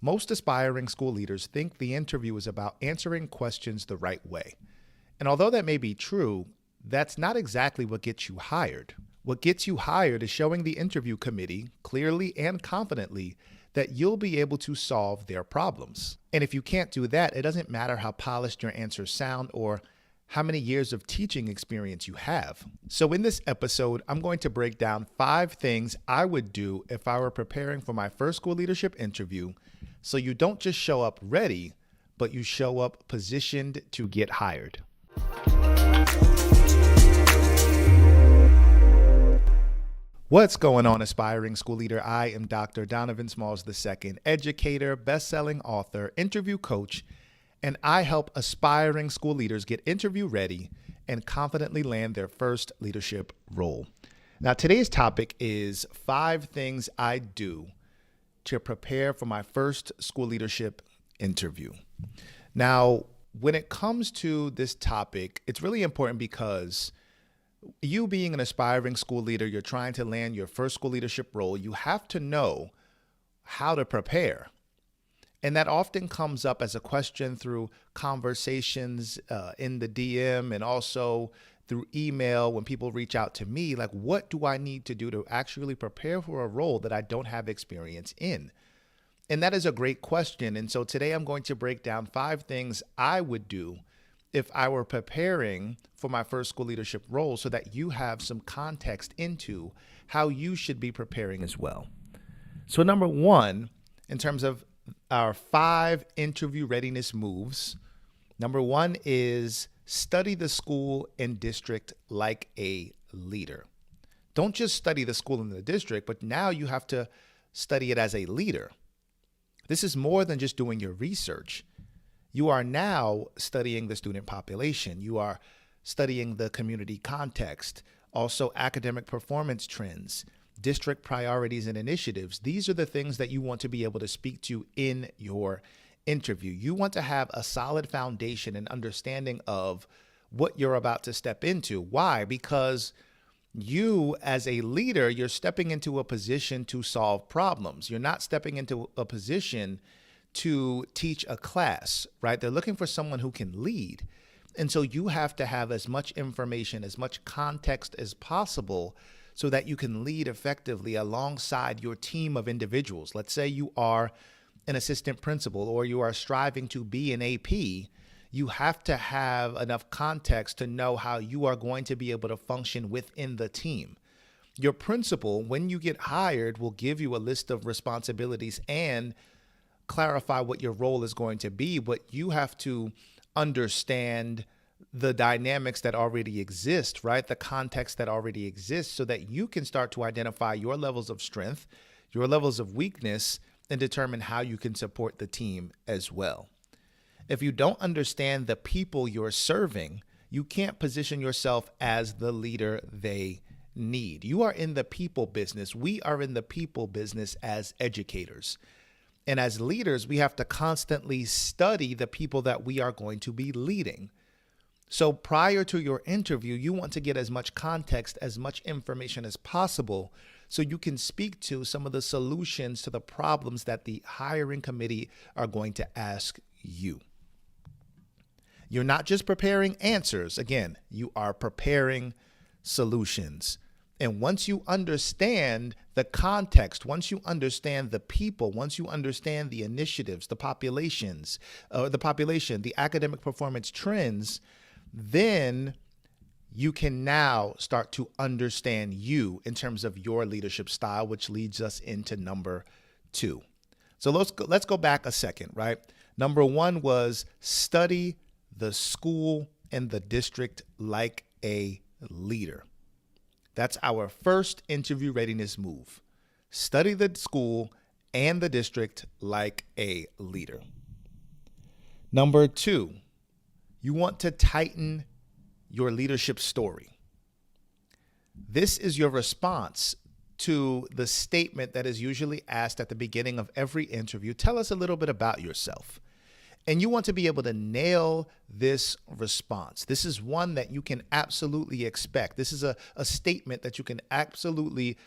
Most aspiring school leaders think the interview is about answering questions the right way. And although that may be true, that's not exactly what gets you hired. What gets you hired is showing the interview committee clearly and confidently that you'll be able to solve their problems. And if you can't do that, it doesn't matter how polished your answers sound or how many years of teaching experience you have. So in this episode, I'm going to break down 5 things I would do if I were preparing for my first school leadership interview, so you don't just show up ready, but you show up positioned to get hired. What's going on, aspiring school leader? I am Dr. Donovan Smalls II, educator, best-selling author, interview coach, and I help aspiring school leaders get interview ready and confidently land their first leadership role. Now, today's topic is 5 things I do to prepare for my first school leadership interview. Now, when it comes to this topic, it's really important because you being an aspiring school leader, you're trying to land your first school leadership role, you have to know how to prepare. And that often comes up as a question through conversations in the DM and also through email when people reach out to me, like, what do I need to do to actually prepare for a role that I don't have experience in? And that is a great question. And so today I'm going to break down 5 things I would do if I were preparing for my first school leadership role so that you have some context into how you should be preparing as well. So number 1, in terms of our 5 interview readiness moves, number 1 is study the school and district like a leader. Don't just study the school and the district, but now you have to study it as a leader. This is more than just doing your research. You are now studying the student population. You are studying the community context, also academic performance trends, district priorities and initiatives. These are the things that you want to be able to speak to in your interview. You want to have a solid foundation and understanding of what you're about to step into. Why? Because you, as a leader, you're stepping into a position to solve problems. You're not stepping into a position to teach a class, right? They're looking for someone who can lead. And so you have to have as much information, as much context as possible so that you can lead effectively alongside your team of individuals. Let's say you are an assistant principal or you are striving to be an AP. You have to have enough context to know how you are going to be able to function within the team. Your principal, when you get hired, will give you a list of responsibilities and clarify what your role is going to be, but you have to understand the dynamics that already exist, right? The context that already exists so that you can start to identify your levels of strength, your levels of weakness, and determine how you can support the team as well. If you don't understand the people you're serving, you can't position yourself as the leader they need. You are in the people business. We are in the people business as educators. And as leaders, we have to constantly study the people that we are going to be leading. So prior to your interview, you want to get as much context, as much information as possible so you can speak to some of the solutions to the problems that the hiring committee are going to ask you. You're not just preparing answers. Again, you are preparing solutions. And once you understand the context, once you understand the people, once you understand the initiatives, the population, the academic performance trends, then you can now start to understand you in terms of your leadership style, which leads us into number 2. So let's go back a second, right? Number 1 was study the school and the district like a leader. That's our first interview readiness move. Study the school and the district like a leader. Number 2, you want to tighten your leadership story. This is your response to the statement that is usually asked at the beginning of every interview. Tell us a little bit about yourself. And you want to be able to nail this response. This is one that you can absolutely expect. This is a statement that you can absolutely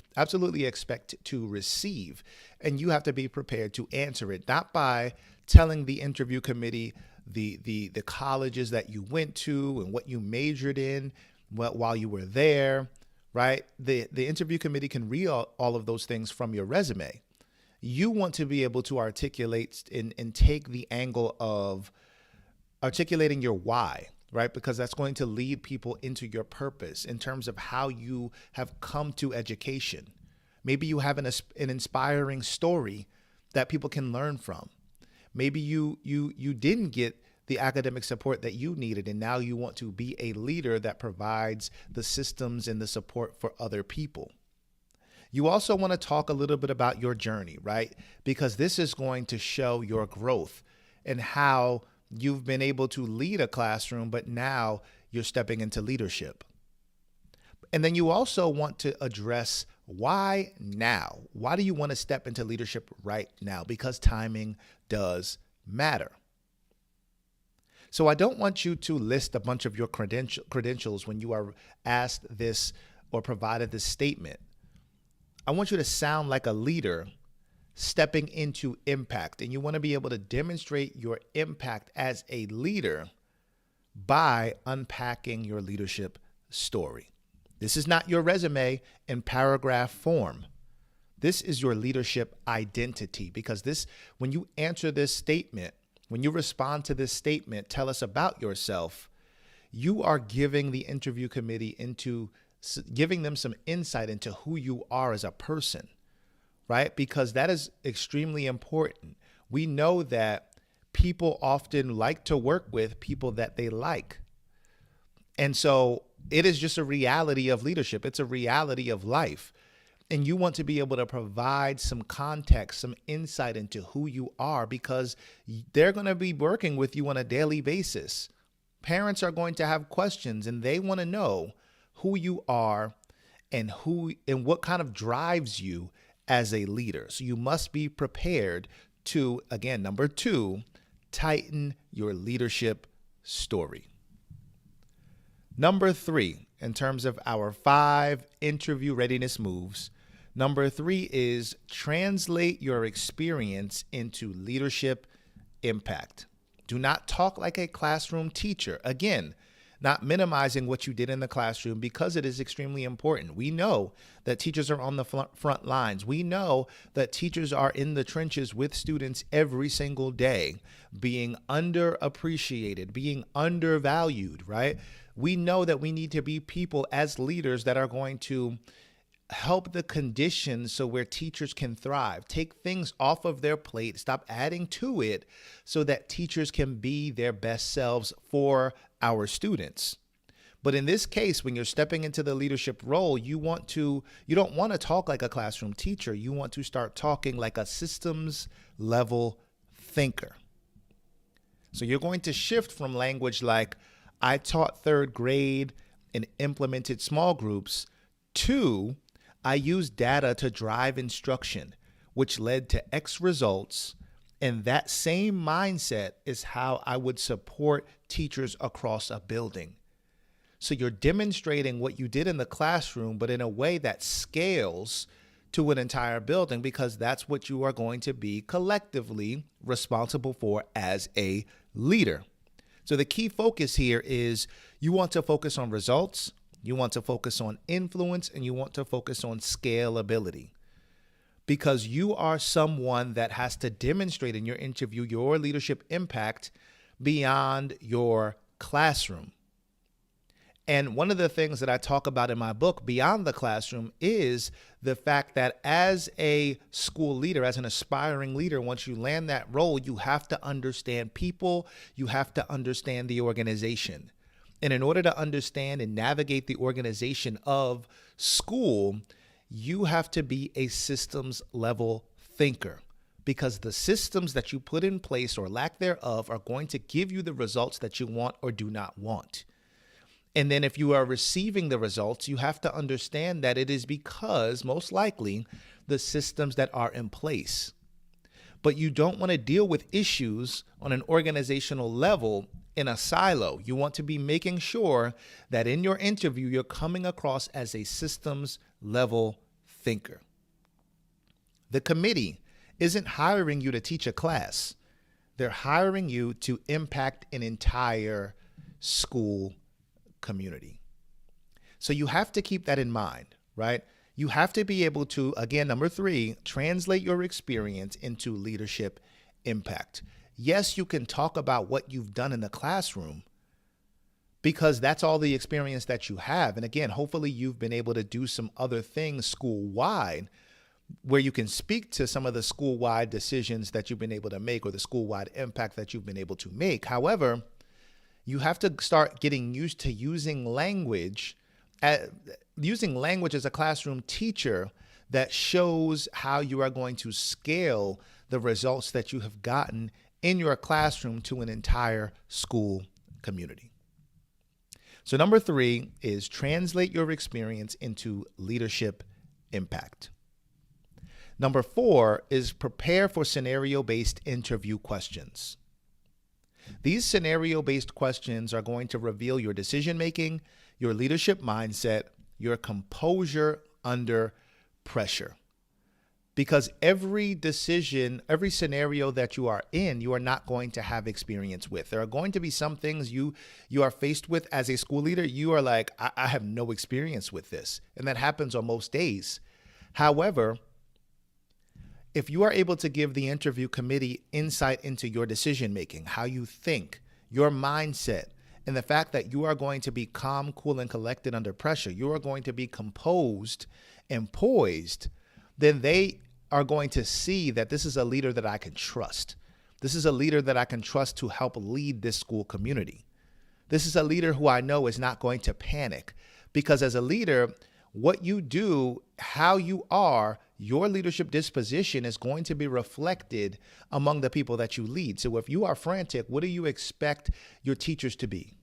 expect to receive. And you have to be prepared to answer it, not by telling the interview committee the colleges that you went to and what you majored in while you were there, right? The interview committee can read all of those things from your resume. You want to be able to articulate and take the angle of articulating your why, right? Because that's going to lead people into your purpose in terms of how you have come to education. Maybe you have an inspiring story that people can learn from. Maybe you didn't get the academic support that you needed, and now you want to be a leader that provides the systems and the support for other people. You also want to talk a little bit about your journey, right? Because this is going to show your growth and how you've been able to lead a classroom, but now you're stepping into leadership. And then you also want to address why now? Why do you want to step into leadership right now? Because timing does matter. So I don't want you to list a bunch of your credentials when you are asked this or provided this statement. I want you to sound like a leader stepping into impact. And you want to be able to demonstrate your impact as a leader by unpacking your leadership story. This is not your resume in paragraph form. This is your leadership identity, because when you answer this statement, when you respond to this statement, tell us about yourself, you are giving the interview committee giving them some insight into who you are as a person, right? Because that is extremely important. We know that people often like to work with people that they like. And so it is just a reality of leadership. It's a reality of life. And you want to be able to provide some context, some insight into who you are, because they're going to be working with you on a daily basis. Parents are going to have questions, and they want to know who you are and what kind of drives you as a leader. So you must be prepared to, again, number 2, tighten your leadership story. Number 3, in terms of our 5 interview readiness moves, number 3 is translate your experience into leadership impact. Do not talk like a classroom teacher. Again, not minimizing what you did in the classroom, because it is extremely important. We know that teachers are on the front lines. We know that teachers are in the trenches with students every single day, being underappreciated, being undervalued, right? We know that we need to be people as leaders that are going to help the conditions so where teachers can thrive, take things off of their plate, stop adding to it, so that teachers can be their best selves for our students. But in this case, when you're stepping into the leadership role, you don't want to talk like a classroom teacher. You want to start talking like a systems level thinker. So you're going to shift from language like, I taught 3rd grade and implemented small groups, to I used data to drive instruction, which led to X results. And that same mindset is how I would support teachers across a building. So you're demonstrating what you did in the classroom, but in a way that scales to an entire building, because that's what you are going to be collectively responsible for as a leader. So the key focus here is you want to focus on results, you want to focus on influence, and you want to focus on scalability. Because you are someone that has to demonstrate in your interview your leadership impact beyond your classroom. And one of the things that I talk about in my book, Beyond the Classroom, is the fact that as a school leader, as an aspiring leader, once you land that role, you have to understand people, you have to understand the organization. And in order to understand and navigate the organization of school, you have to be a systems level thinker, because the systems that you put in place or lack thereof are going to give you the results that you want or do not want. And then if you are receiving the results, you have to understand that it is because, most likely, the systems that are in place. but you don't want to deal with issues on an organizational level in a silo. You want to be making sure that in your interview, you're coming across as a systems level thinker. The committee isn't hiring you to teach a class. They're hiring you to impact an entire school community. So you have to keep that in mind, right? You have to be able to, again, number 3, translate your experience into leadership impact. Yes, you can talk about what you've done in the classroom because that's all the experience that you have. And again, hopefully you've been able to do some other things school-wide where you can speak to some of the school-wide decisions that you've been able to make or the school-wide impact that you've been able to make. However, you have to start getting used to using language as a classroom teacher that shows how you are going to scale the results that you have gotten in your classroom to an entire school community. So number 3 is translate your experience into leadership impact. Number 4 is prepare for scenario-based interview questions. These scenario-based questions are going to reveal your decision-making, your leadership mindset, your composure under pressure. Because every decision, every scenario that you are in, you are not going to have experience with. There are going to be some things you are faced with as a school leader. You are like, I have no experience with this. And that happens on most days. However, if you are able to give the interview committee insight into your decision making, how you think, your mindset, and the fact that you are going to be calm, cool, and collected under pressure, you are going to be composed and poised, then they are going to see that this is a leader that I can trust. This is a leader that I can trust to help lead this school community. This is a leader who I know is not going to panic, because as a leader, what you do, how you are, your leadership disposition is going to be reflected among the people that you lead. So if you are frantic, what do you expect your teachers to be?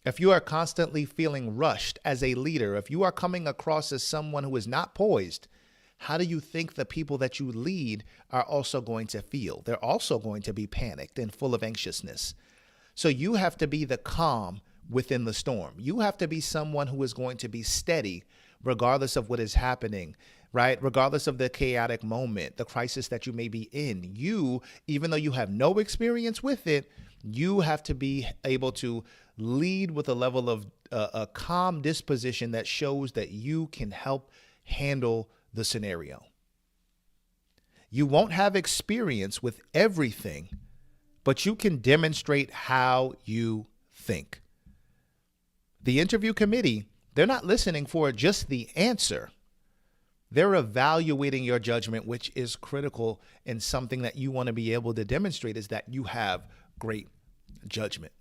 If you are constantly feeling rushed as a leader, if you are coming across as someone who is not poised, how do you think the people that you lead are also going to feel? They're also going to be panicked and full of anxiousness. So you have to be the calm within the storm. You have to be someone who is going to be steady regardless of what is happening, right? Regardless of the chaotic moment, the crisis that you may be in. You, even though you have no experience with it, you have to be able to lead with a level of a calm disposition that shows that you can help handle the scenario. You won't have experience with everything, but you can demonstrate how you think. The interview committee, they're not listening for just the answer. They're evaluating your judgment, which is critical, and something that you want to be able to demonstrate is that you have great judgment.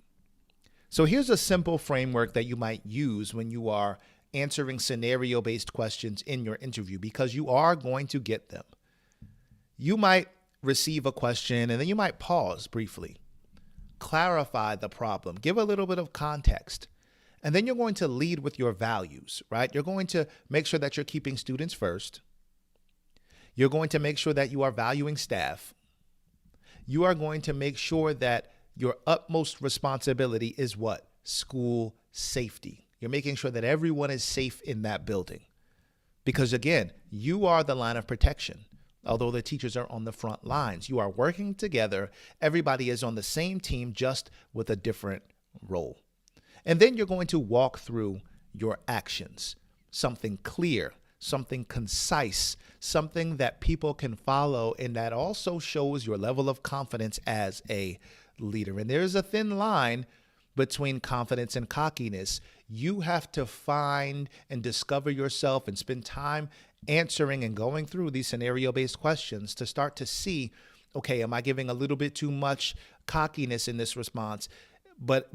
So here's a simple framework that you might use when you are answering scenario-based questions in your interview, because you are going to get them. You might receive a question and then you might pause briefly, clarify the problem, give a little bit of context, and then you're going to lead with your values, right? You're going to make sure that you're keeping students first. You're going to make sure that you are valuing staff. You are going to make sure that your utmost responsibility is what? School safety. You're making sure that everyone is safe in that building. Because again, you are the line of protection. Although the teachers are on the front lines, you are working together. Everybody is on the same team, just with a different role. And then you're going to walk through your actions, something clear, something concise, something that people can follow, and that also shows your level of confidence as a leader. And there's a thin line between confidence and cockiness. You have to find and discover yourself and spend time answering and going through these scenario-based questions to start to see, okay, am I giving a little bit too much cockiness in this response, but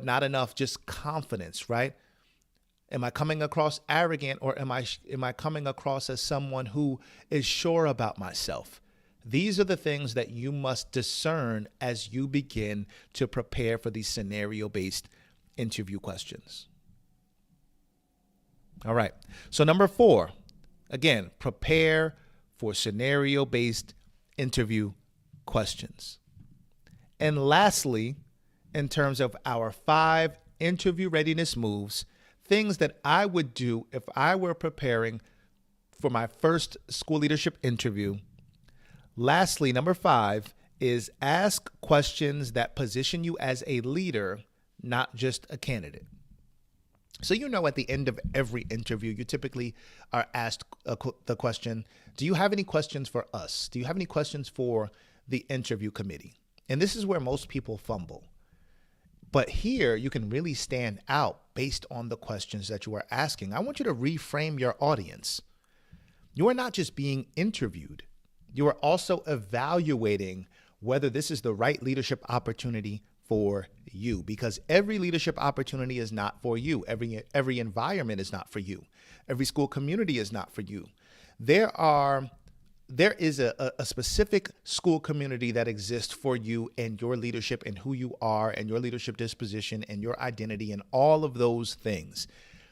not enough just confidence, right? Am I coming across arrogant, or am I coming across as someone who is sure about myself? These are the things that you must discern as you begin to prepare for these scenario-based interview questions. All right. So number 4, again, prepare for scenario-based interview questions. And lastly, in terms of our 5 interview readiness moves, things that I would do if I were preparing for my first school leadership interview. Lastly, number 5 is ask questions that position you as a leader, not just a candidate. So, at the end of every interview, you typically are asked the question, do you have any questions for us? Do you have any questions for the interview committee? And this is where most people fumble. But here you can really stand out based on the questions that you are asking. I want you to reframe your audience. You are not just being interviewed. You are also evaluating whether this is the right leadership opportunity for you, because every leadership opportunity is not for you. Every environment is not for you. Every school community is not for you. There is a specific school community that exists for you and your leadership and who you are and your leadership disposition and your identity and all of those things.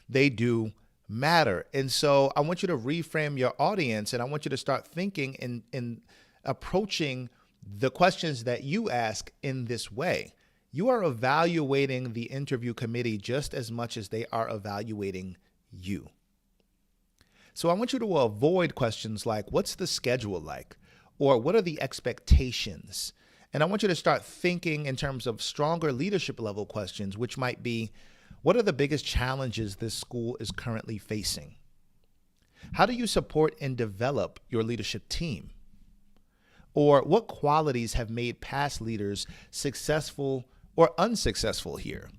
They do matter. And so I want you to reframe your audience, and I want you to start thinking in approaching the questions that you ask in this way. You are evaluating the interview committee just as much as they are evaluating you. So I want you to avoid questions like, what's the schedule like? Or what are the expectations? And I want you to start thinking in terms of stronger leadership level questions, which might be, what are the biggest challenges this school is currently facing? How do you support and develop your leadership team? Or what qualities have made past leaders successful or unsuccessful here?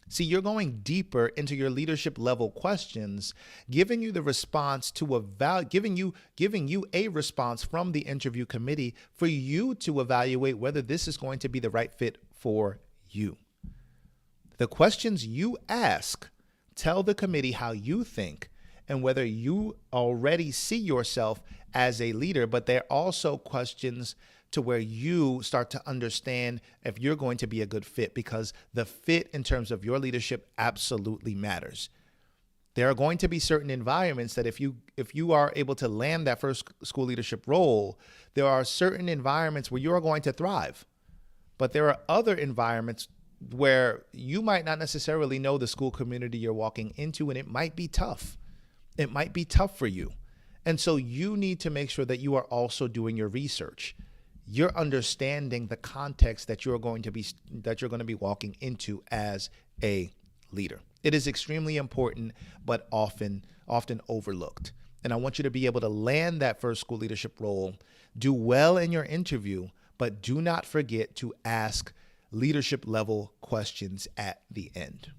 See, you're going deeper into your leadership level questions, giving you the response to giving you a response from the interview committee for you to evaluate whether this is going to be the right fit for you. The questions you ask tell the committee how you think and whether you already see yourself as a leader, but they're also questions to where you start to understand if you're going to be a good fit, because the fit in terms of your leadership absolutely matters. There are going to be certain environments that if you are able to land that first school leadership role, there are certain environments where you are going to thrive. But there are other environments where you might not necessarily know the school community you're walking into, and it might be tough. It might be tough for you. And so you need to make sure that you are also doing your research. You're understanding the context that you're going to be walking into as a leader. It is extremely important, but often overlooked. And I want you to be able to land that first school leadership role, do well in your interview, but do not forget to ask leadership level questions at the end.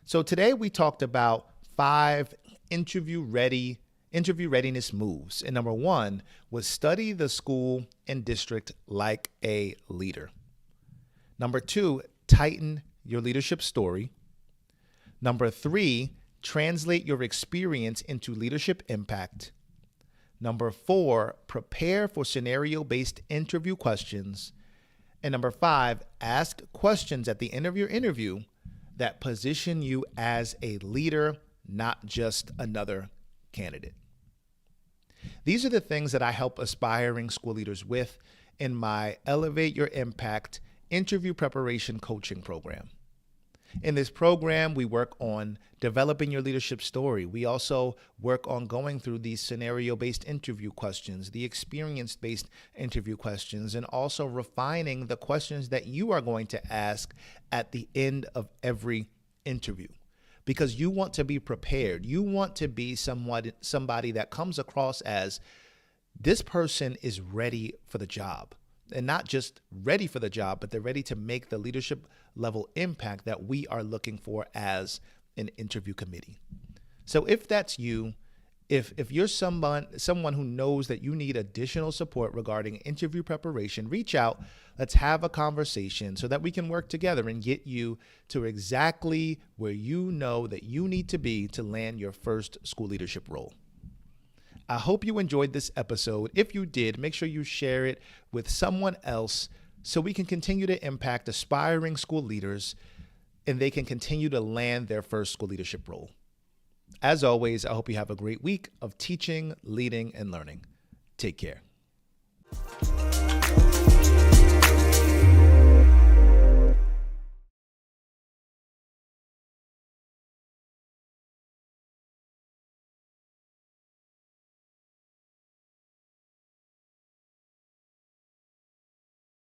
So today we talked about 5 interview readiness moves. And number 1 was study the school and district like a leader. Number 2, tighten your leadership story. Number 3, translate your experience into leadership impact. Number 4, prepare for scenario-based interview questions. And number 5, ask questions at the end of your interview that position you as a leader, not just another candidate. These are the things that I help aspiring school leaders with in my Elevate Your Impact interview preparation coaching program. In this program, we work on developing your leadership story. We also work on going through these scenario-based interview questions, the experience-based interview questions, and also refining the questions that you are going to ask at the end of every interview. Because you want to be prepared. You want to be somebody that comes across as this person is ready for the job. And not just ready for the job, but they're ready to make the leadership level impact that we are looking for as an interview committee. So if that's you, if you're someone who knows that you need additional support regarding interview preparation, reach out. Let's have a conversation so that we can work together and get you to exactly where you know that you need to be to land your first school leadership role. I hope you enjoyed this episode. If you did, make sure you share it with someone else so we can continue to impact aspiring school leaders and they can continue to land their first school leadership role. As always, I hope you have a great week of teaching, leading, and learning. Take care.